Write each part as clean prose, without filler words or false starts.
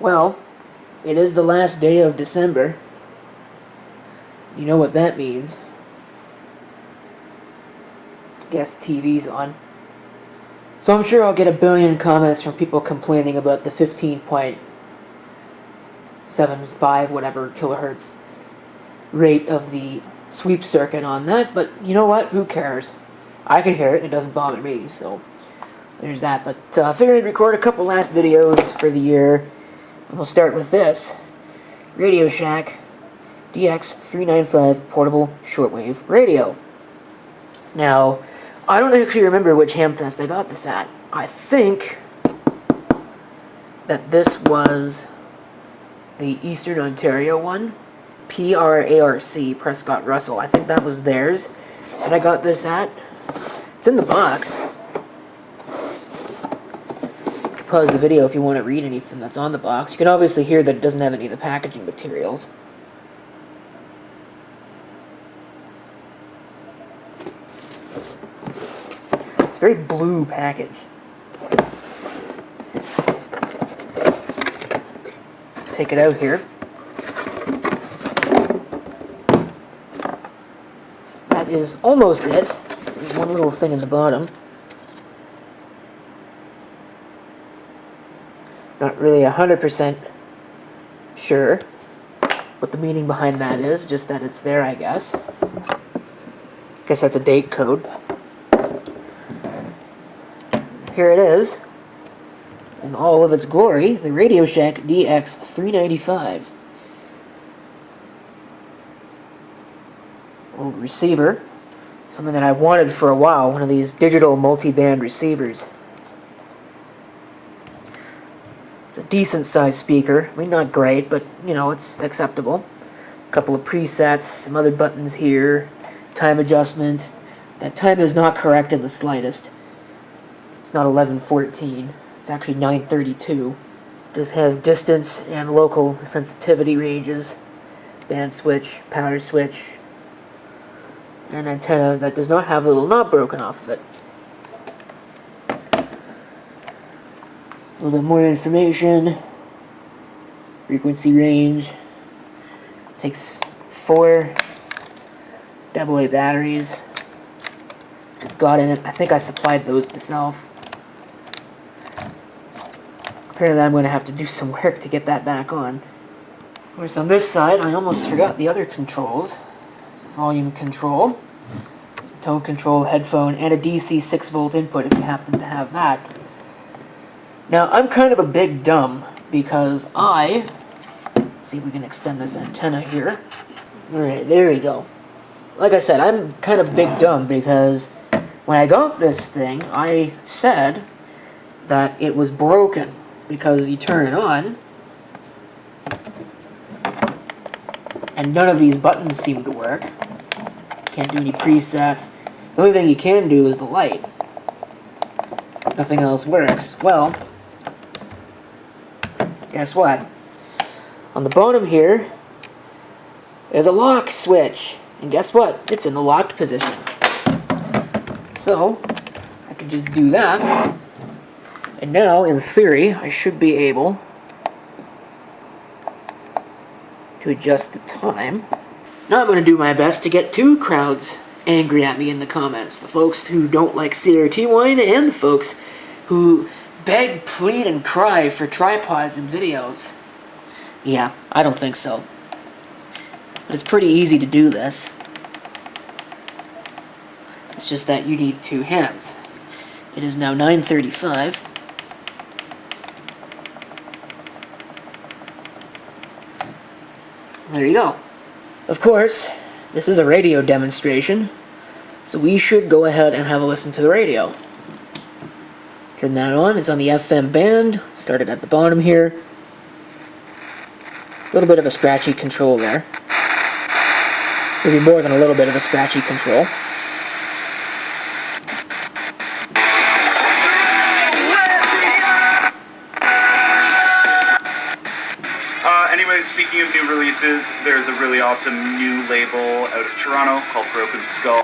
Well, it is the last day of December. You know what that means. Guess TV's on. So I'm sure I'll get a billion comments from people complaining about the 15.75 whatever kilohertz rate of the sweep circuit on that, but you know what? Who cares? I can hear it, it doesn't bother me, so there's that. But I figured I'd record a couple last videos for the year, and we'll start with this. RadioShack DX-395 portable shortwave radio. Now, I don't actually remember which Hamfest I got this at. I think that this was the Eastern Ontario one. PRARC, Prescott Russell. I think that was theirs that I got this at. It's in the box. Pause the video if you want to read anything that's on the box. You can obviously hear that it doesn't have any of the packaging materials. It's a very blue package. Take it out here. That is almost it. There's one little thing in the bottom. Not really 100% sure what the meaning behind that is, just that it's there, I guess. Guess that's a date code. Here it is, in all of its glory, the RadioShack DX-395. Old receiver, something that I've wanted for a while, one of these digital multi-band receivers. It's a decent sized speaker. I mean, not great, but you know, it's acceptable. A couple of presets, some other buttons here, time adjustment. That time is not correct in the slightest. It's not 11:14, it's actually 9:32. It does have distance and local sensitivity ranges, band switch, power switch, and an antenna that does not have a little knob broken off of it. A little bit more information. Frequency range. Takes 4 AA batteries. It's got in it. I think I supplied those myself. Apparently I'm going to have to do some work to get that back on. Of course, on this side, I almost forgot the other controls. There's a volume control, tone control, headphone, and a DC 6-volt input if you happen to have that. Now, I'm kind of a big dumb because let's see if we can extend this antenna here. Alright, there we go. Like I said, I'm kind of big dumb because when I got this thing, I said that it was broken because you turn it on and none of these buttons seem to work. Can't do any presets. The only thing you can do is the light. Nothing else works. Well, guess what? On the bottom here is a lock switch. And guess what? It's in the locked position. So, I could just do that. And now, in theory, I should be able to adjust the time. Now I'm going to do my best to get two crowds angry at me in the comments. The folks who don't like CRT wine and the folks who beg, plead, and cry for tripods and videos. Yeah, I don't think so. But it's pretty easy to do this. It's just that you need two hands. It is now 9:35. There you go. Of course, this is a radio demonstration, so we should go ahead and have a listen to the radio. Turn that on. It's on the FM band. Started at the bottom here. A little bit of a scratchy control there. Maybe more than a little bit of a scratchy control. Anyways, speaking of new releases, there's a really awesome new label out of Toronto called Broken Skull.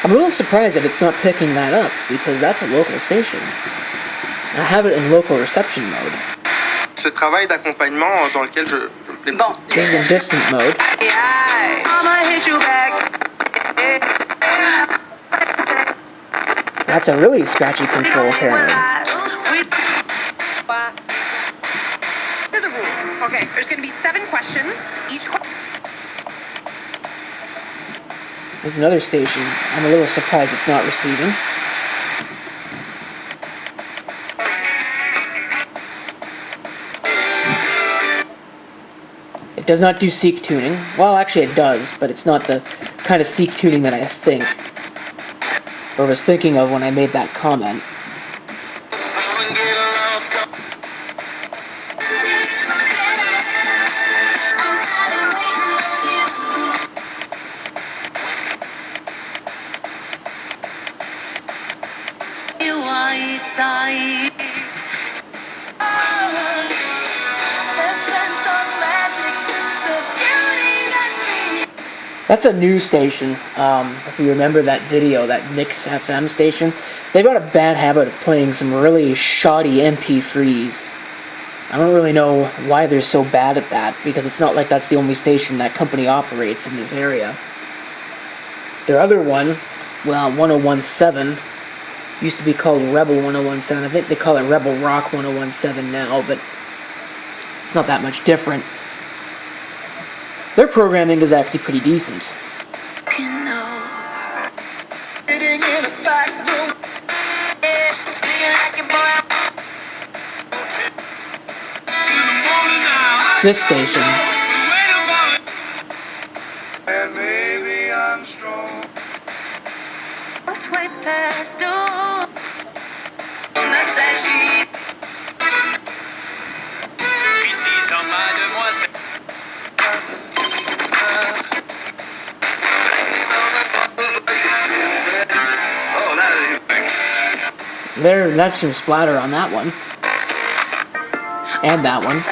I'm I'm a little surprised that it's not picking that up, because that's a local station. I have it in local reception mode. Ce travail d'accompagnement dans lequel je me plais Bon. Change in distant mode. That's a really scratchy control, apparently. Here are the rules. Okay, there's going to be 7 questions. There's another station. I'm a little surprised it's not receiving. It does not do seek tuning. Well, actually it does, but it's not the kind of seek tuning that I think, or was thinking of when I made that comment. That's a new station. If you remember that video, that Mix FM station, they've got a bad habit of playing some really shoddy MP3s. I don't really know why they're so bad at that, because it's not like that's the only station that company operates in this area. Their other one, well, 1017, used to be called Rebel 1017. I think they call it Rebel Rock 1017 now, but it's not that much different. Their programming is actually pretty decent. This station. And maybe I'm strong. That's some splatter on that one. And that one.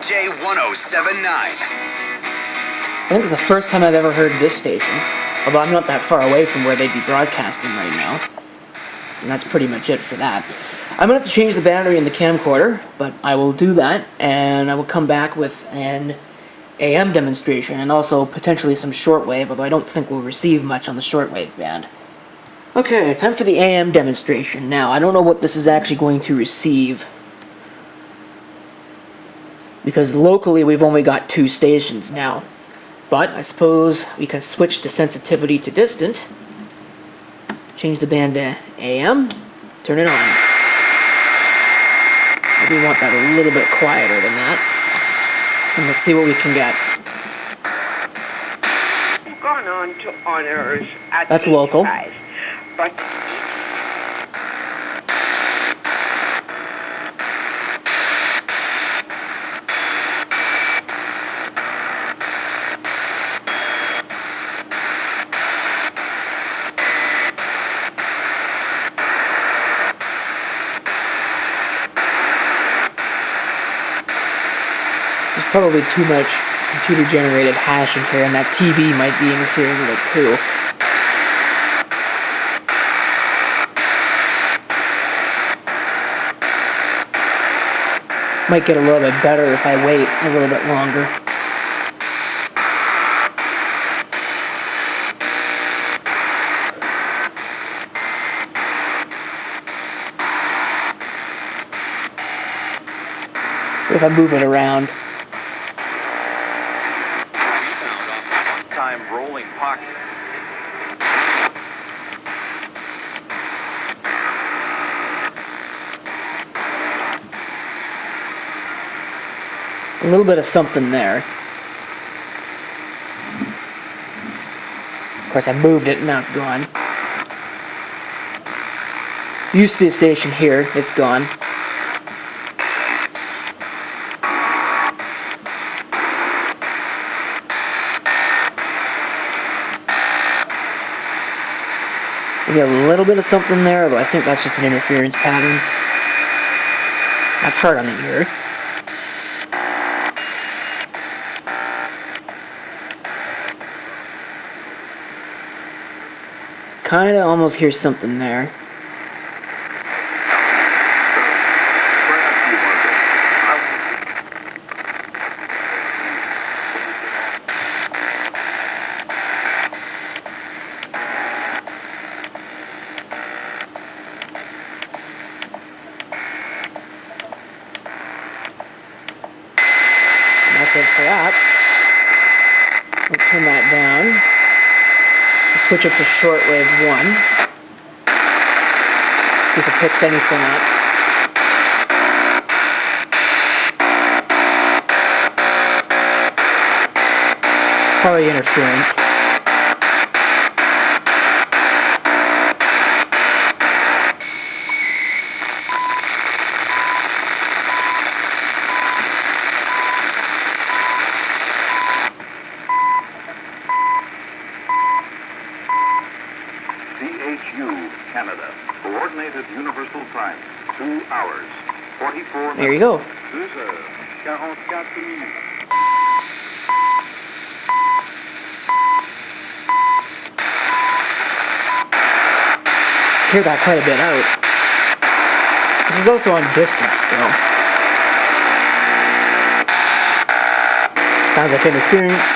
J1079. I think it's the first time I've ever heard this station. Although I'm not that far away from where they'd be broadcasting right now. And that's pretty much it for that. I'm going to have to change the battery in the camcorder, but I will do that, and I will come back with an AM demonstration, and also potentially some shortwave, although I don't think we'll receive much on the shortwave band. Okay, time for the AM demonstration. Now, I don't know what this is actually going to receive, because locally we've only got 2 stations now. But I suppose we can switch the sensitivity to distant, change the band to AM, turn it on. Maybe we want that a little bit quieter than that. And let's see what we can get. Gone on to honors at That's local. 85, but there's probably too much computer-generated hash in here, and that TV might be interfering with it too. Might get a little bit better if I wait a little bit longer. What if I move it around? Time rolling pocket. A little bit of something there. Of course, I moved it and now it's gone. Used to be a station here, it's gone. Maybe a little bit of something there, although I think that's just an interference pattern. That's hard on the ear. kind of almost hear something there. That's it for that. We'll turn that down. We'll switch it to shortwave 1. See if it picks anything up. Probably interference. Canada. Coordinated Universal Time. 2 hours. 44 minutes. There you go. 2 heures. 44 minutes. Hear that quite a bit out. This is also on distance still. Sounds like interference.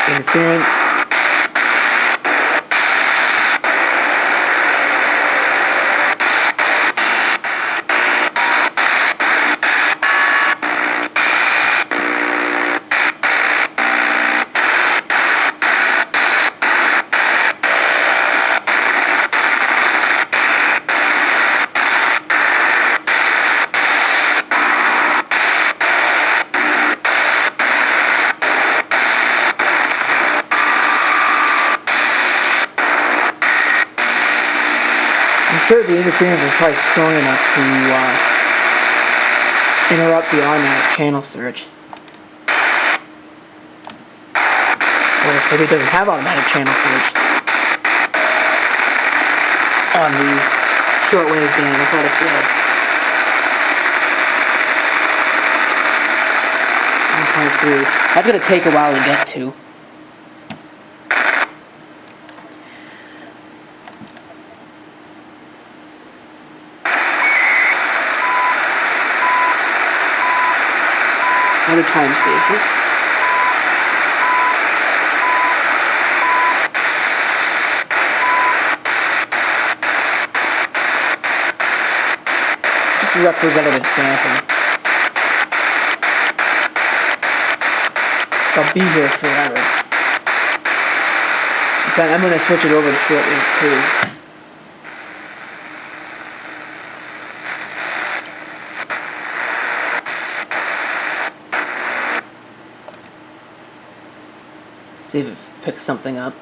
Interference. I'm sure the interference is probably strong enough to interrupt the automatic channel search. Or maybe it doesn't have automatic channel search on the shortwave band. I thought it did. 1.3. That's going to take a while to get to. Another time station. Just a representative sample. So I'll be here forever. In fact, I'm going to switch it over to shortwave 2. See if it picks something up.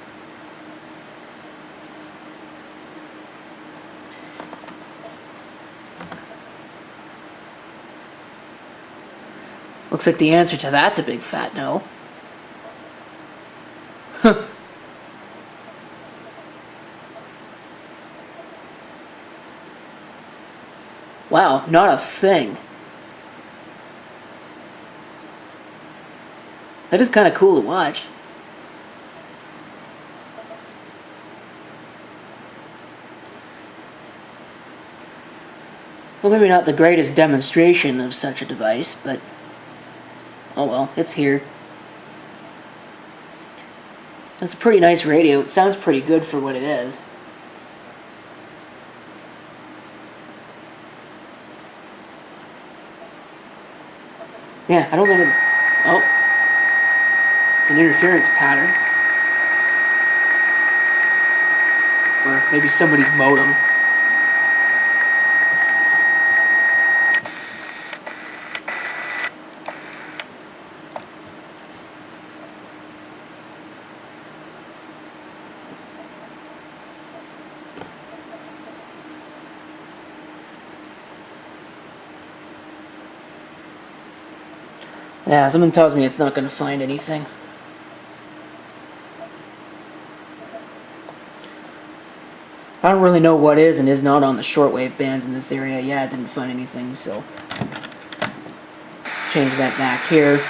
Looks like the answer to that's a big fat no. Huh. Wow, not a thing. That is kind of cool to watch. So maybe not the greatest demonstration of such a device, but oh well, it's here. It's a pretty nice radio. It sounds pretty good for what it is. Yeah, I don't think it's... Oh. It's an interference pattern. Or maybe somebody's modem. Yeah, something tells me it's not going to find anything. I don't really know what is and is not on the shortwave bands in this area. Yeah, I didn't find anything, so change that back here.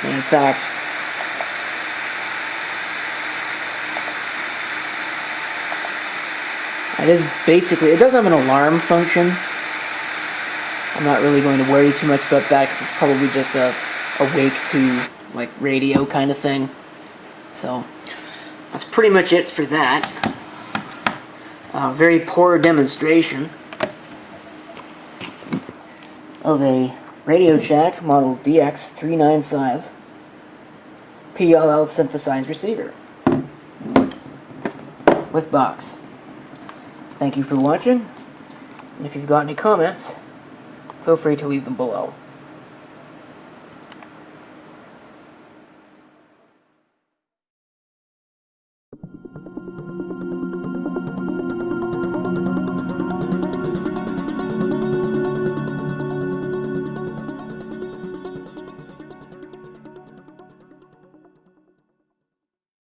And in fact, it is basically, it does have an alarm function. I'm not really going to worry too much about that because it's probably just a wake to like radio kind of thing. So that's pretty much it for that. Very poor demonstration of a RadioShack model DX-395 PLL synthesized receiver with box. Thank you for watching, and if you've got any comments, feel free to leave them below.